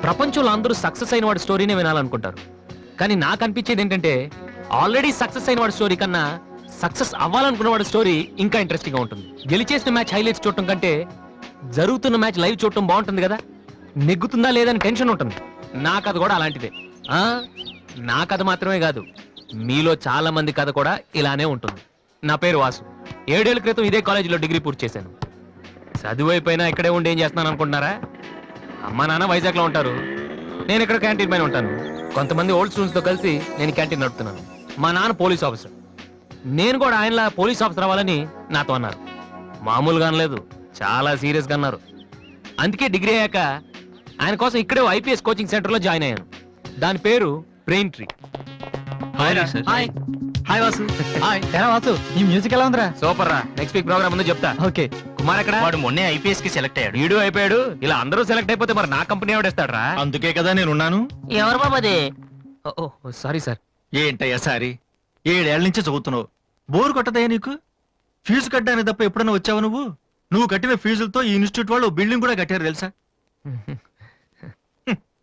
ప్రపంచంలో అందరూ సక్సెస్ అయిన వాడి స్టోరీనే వినాలనుకుంటారు, కానీ నాకు అనిపించేది ఏంటంటే ఆల్రెడీ సక్సెస్ అయిన వాడి స్టోరీ కన్నా సక్సెస్ అవ్వాలనుకున్న వాడి స్టోరీ ఇంకా ఇంట్రెస్టింగ్ గా ఉంటుంది. గెలిచేసిన మ్యాచ్ హైలైట్స్ చూడటం కంటే జరుగుతున్న మ్యాచ్ లైవ్ చూడటం బాగుంటుంది కదా. నెగ్గుతుందా లేదని టెన్షన్ ఉంటుంది. నా కథ కూడా అలాంటిదే. నా కథ మాత్రమే కాదు, మీలో చాలా మంది కథ కూడా ఇలానే ఉంటుంది. నా పేరు వాసు. 7 ఏళ్ల క్రితం ఇదే కాలేజీలో డిగ్రీ పూర్తి చేశాను. చదువు అయిపోయినా ఇక్కడే ఉండి ఏం చేస్తున్నాను అనుకుంటున్నారా? అమ్మా నాన్న వైజాగ్లో ఉంటారు, నేను ఇక్కడ క్యాంటీన్ పైన ఉంటాను. కొంతమంది ఓల్డ్ స్టూడెంట్స్తో కలిసి నేను క్యాంటీన్ నడుపుతున్నాను. మా నాన్న పోలీస్ ఆఫీసర్, నేను కూడా ఆయనలా పోలీస్ ఆఫీసర్ అవ్వాలని నాతో అన్నారు. మామూలుగా అనలేదు, చాలా సీరియస్గా అన్నారు. అందుకే డిగ్రీ అయ్యాక ఆయన కోసం ఇక్కడే ఐపీఎస్ కోచింగ్ సెంటర్లో జాయిన్ అయ్యాను. దాని పేరు brain tree. Hi Vasu. Hi Vasu, ఈ మ్యూజిక్ ఎలా ఉందిరా? సూపర్ రా. నెక్స్ట్ వీక్ ప్రోగ్రామ్ ముందు చెప్తా. ఓకే. కుమార్ ఎక్కడ? వాడు మొన్నే ఐపీఎస్ కి సెలెక్ట్ అయ్యాడు. వీడు అయిపోయాడు. ఇలా అందరూ సెలెక్ట్ అయిపోతే మరి నా కంపెనీ ఎవడేస్తాడ్రా? అందుకే కదా నేనున్నాను. ఎవరు బాబదే? Sorry sir. ఏంటయ్యా సారీ? 7 ఏళ్ల నుంచి చదువుతున్నావు, బోరు కొట్టదయ్యా నీకు? ఫీజు కట్టడానికి తప్ప ఎప్పుడైనా వచ్చావు నువ్వు? నువ్వు కట్టిన ఫీజులతో ఈ ఇన్స్టిట్యూట్ వాళ్ళు బిల్డింగ్ కూడా కట్టారు తెలుసా?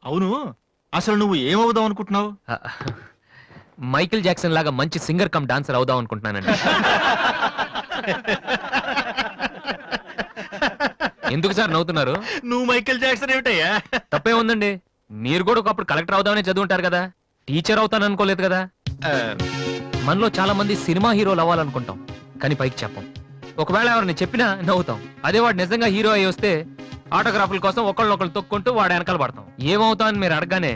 అవును, అసలు నువ్వు ఏమవుదాం అనుకుంటున్నావు? మైకిల్ జాక్సన్ లాగా మంచి సింగర్ కమ్ డాన్సర్ అవుదాం అనుకుంటున్నానండి. ఎందుకు సార్ నవ్వుతున్నారు? నువ్వు మైకిల్ జాక్సన్ ఏమిటయ్యా? తప్పే ఉందండి. మీరు కూడా ఒకప్పుడు కలెక్టర్ అవుదామని చదువుంటారు కదా, టీచర్ అవుతాను అనుకోలేదు కదా. మనలో చాలా మంది సినిమా హీరోలు అవ్వాలనుకుంటాం, కానీ పైకి చెప్పం. ఒకవేళ ఎవరిని చెప్పినా నవ్వుతాం. అదే వాడు నిజంగా హీరో అయ్యి వస్తే ఆటోగ్రాఫ్ల కోసం ఒకళ్ళు తొక్కుంటూ వాడు వెనకాల పడతాం. ఏమవుతాం అని మీరు అడగగానే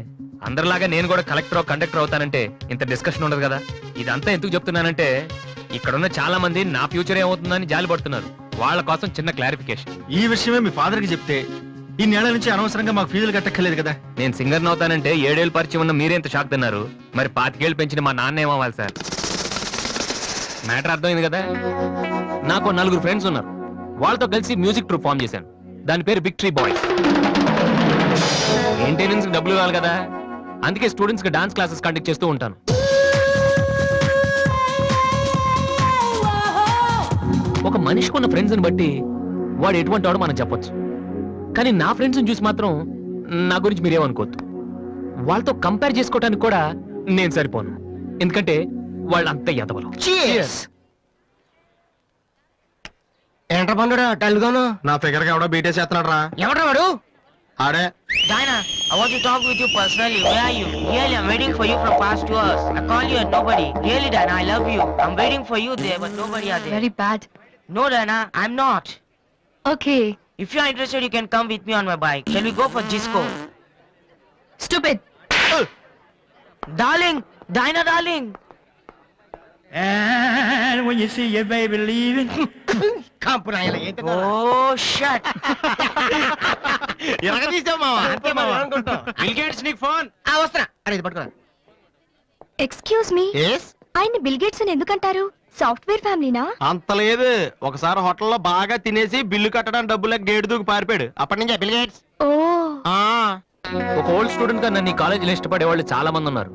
అందరిలాగా నేను కూడా కలెక్టర్ కండక్టర్ అవుతానంటే ఇంత డిస్కషన్ ఉండదు కదా. ఇదంతా ఎందుకు చెప్తున్నానంటే ఇక్కడున్న చాలా మంది నా ఫ్యూచర్ ఏమవుతుందని జాలి పడుతున్నారు. వాళ్ళ కోసం చిన్న క్లారిఫికేషన్. ఈ విషయమే మీ ఫాదర్ కి చెప్తే ఇన్నేళ్ల నుంచి అనవసరంగా మాకు ఫీజులు కట్టక్కర్లేదు కదా. నేను సింగర్ అవుతానంటే 7 ఏళ్ళు పరిచయం ఉన్న మీరెంత షాక్ తిన్నారు, మరి 25 ఏళ్ళు పెంచిన మా నాన్న ఏమవ్వాలి సార్? మ్యాటర్ అర్థమైంది కదా. నాకు 4 ఫ్రెండ్స్ ఉన్నారు, వాళ్ళతో కలిసి మ్యూజిక్ ట్రూప్ ఫామ్ చేశాను. దాని పేరు బిగ్ ట్రీ బాయ్స్. మెయింటెనెన్స్ డబ్బులు కావాలి కదా, అందుకే స్టూడెంట్స్ కి డాన్స్ క్లాసెస్ కండక్ట్ చేస్తూ ఉంటాను. ఒక మనిషికి ఉన్న ఫ్రెండ్స్ని బట్టి వాడు ఎటువంటి వాడు మనం చెప్పొచ్చు, కానీ నా ఫ్రెండ్స్ని చూసి మాత్రం నా గురించి మీరేమనుకోవద్దు. వాళ్ళతో కంపేర్ చేసుకోవడానికి కూడా నేను సరిపోను, ఎందుకంటే వాళ్ళు అంత ఎదవలు. ఏంట్రా పండురా టల్గాను? నా ఫిగర్ గా ఎవడో బీటే చేస్తున్నాడు రా. ఎవడ్రా వాడు? ఆడే. Diana, I want to talk with you personally. Where are you? Really, I'm waiting for you from past 2 hours. I call you and nobody. Really, Diana, I love you. I'm waiting for you there, but nobody are there. Very bad. No, Diana, I'm not. Okay. If you are interested, you can come with me on my bike. Shall we go for disco? Stupid. Darling, Diana, darling. And when you see your baby leaving. Oh, shut. Excuse me. ఆయన bill gates అని ఎందుకంటారు? Software ఫ్యామిలీనా? అంత లేదు, ఒకసారి హోటల్లో బాగా తినేసి bill కట్టడానికి డబ్బులకు గేటు దూకి పారిపోయాడు. అప్పటి నుంచి బిల్ గేట్స్. ఓ. ఒక ఓల్డ్ స్టూడెంట్ గా నన్ను ఈ కాలేజీలో ఇష్టపడే వాళ్ళు చాలా మంది ఉన్నారు.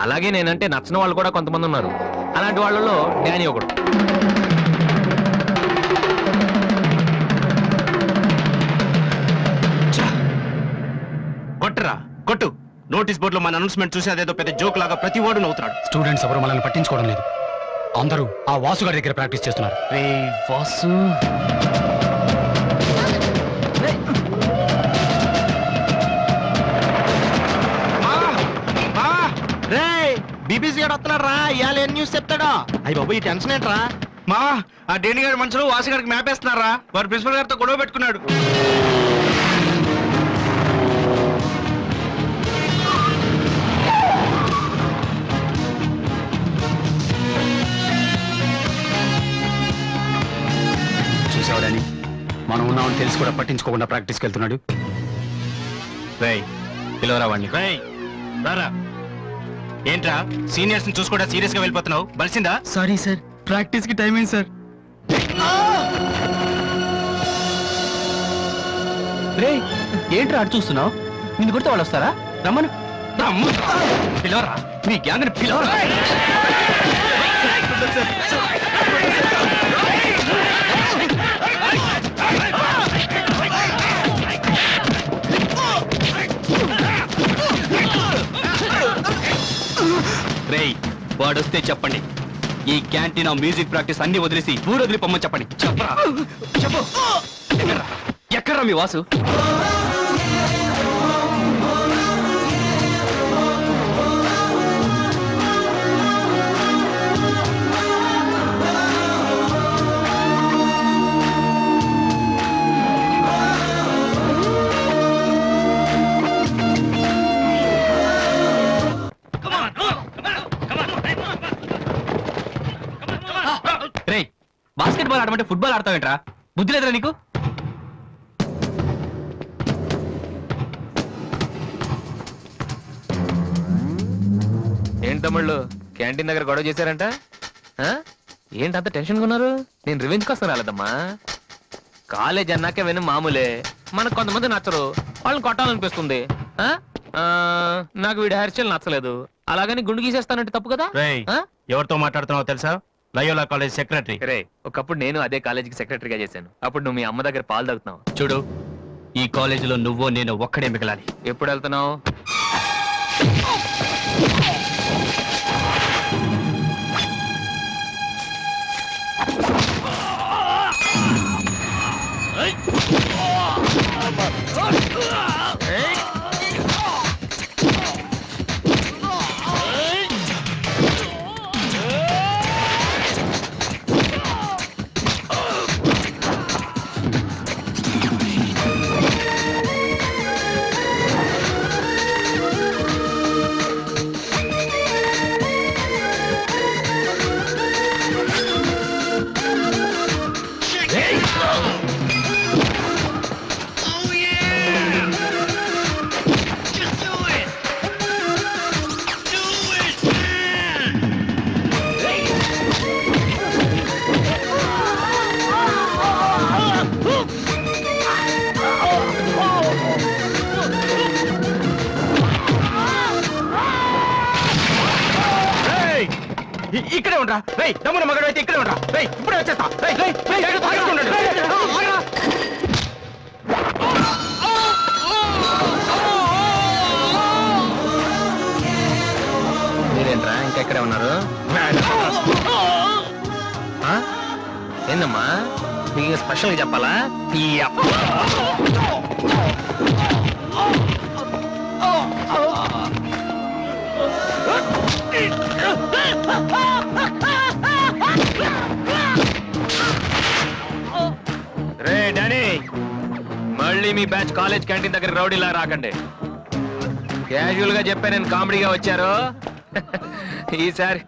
అలాగే నేనంటే నచ్చిన వాళ్ళు కూడా కొంతమంది ఉన్నారు. అలాంటి వాళ్ళలో డానీ ఒకడు. కొట్టురా కొట్టు. నోటీస్ బోర్డులో మన అనౌన్స్మెంట్ చూసి అదేదో పెద్ద జోక్ లాగా ప్రతి వాడు నవ్వుతున్నాడు. స్టూడెంట్స్ ఎవరు మనల్ని పట్టించుకోవడం లేదు, అందరూ ఆ వాసు గారి దగ్గర ప్రాక్టీస్ చేస్తున్నారు. రే వాసు, రే బీబీసీ గారు వస్తున్నాడు రా, ఇవాళ ఏం న్యూస్ చెప్తాడో. అయ్యి బాబు, ఈ టెన్షన్ ఏంట్రా? మా ఆ డేని గారి మనుషులు వాసు గారికి మ్యాప్ వేస్తున్నారా? వారు ప్రిన్సిపల్ గారితో గొడవ పెట్టుకున్నాడు. చూసేవాడని మనం ఉన్నామని తెలిసి కూడా పట్టించుకోకుండా ప్రాక్టీస్కి వెళ్తున్నాడు. రేయ్ పిలవరా వాడిని. రేయ్ రారా. ఏంట్రా సీనియర్స్ ని చూసుకోవడా సీరియస్ గా వెళ్ళిపోతున్నావు? బలిసిందా? సారీ సార్, ప్రాక్టీస్ కి టైం అయింది సార్. రే ఏంట్రా అటు చూస్తున్నావు? నిన్ను కొడితే వాళ్ళు వస్తారా? రమ్మను. పిలవరా, మీ గ్యాంగ్ ని పిలవరా. వాడొస్తే చెప్పండి, ఈ క్యాంటీన్ మ్యూజిక్ ప్రాక్టీస్ అన్ని వదిలేసి ఊరు వదిలి పొమ్మని చెప్పండి. చెప్పరా చెప్పు. ఎక్కడ్రా మీ వాసు? రేయ్, బాస్కెట్బాల్ ఆడమంటే ఫుట్బాల్ ఆడతావేంట్రా? బుద్ధి లేదురా నీకు? ఏంటి తమ్ముళ్ళు క్యాంటీన్ దగ్గర గొడవ చేశారంట? ఆ? ఏంటి అంత టెన్షన్గా ఉన్నారు? నేను రివెంజ్ కోసం రాలేదమ్మా. కాలేజ్ అన్నాకే విను మామూలే. మనకు కొంతమంది నచ్చరు, వాళ్ళని కొట్టాలనిపిస్తుంది. ఆ? ఆ, నాకు వీడి హెయిర్ స్టైల్ నచ్చలేదు, అలాగని గుండు గీసేస్తానంటే తప్పు కదా? ఆ? ఎవరితో మాట్లాడుతున్నావు తెలుసా? Loyola college secretary. రే, ఒకప్పుడు నేను అదే కాలేజీకి సెక్రటరీగా చేశాను. అప్పుడు నువ్వు మీ అమ్మ దగ్గర పాలు తాగుతున్నావు. చూడు, ఈ కాలేజీలో నువ్వు నేను ఒక్కడే మిగలాలి. ఎప్పుడు వెళ్తున్నావు? ఇక్కడే ఉండరా? రేయ్, దమ్మున మగడు అయితే ఇక్కడే ఉండరా? రేయ్, ఇప్పుడే వచ్చేస్తా. రేయ్, రేయ్, రేయ్, జాగ్రత్త, ఉండండి. రేయ్, ఆగరా. మీరేంట్రా ఇంకా ఇక్కడే ఉన్నారు? ఆ? ఏందమ్మా, మీకు స్పెషల్గా చెప్పాలా? రే డానీ, మళ్ళీ మీ బ్యాచ్ కాలేజ్ క్యాంటీన్ దగ్గర రౌడీలా రాకండి. క్యాజువల్ గా చెప్పా, నేను కామెడీగా వచ్చారు. ఈసారి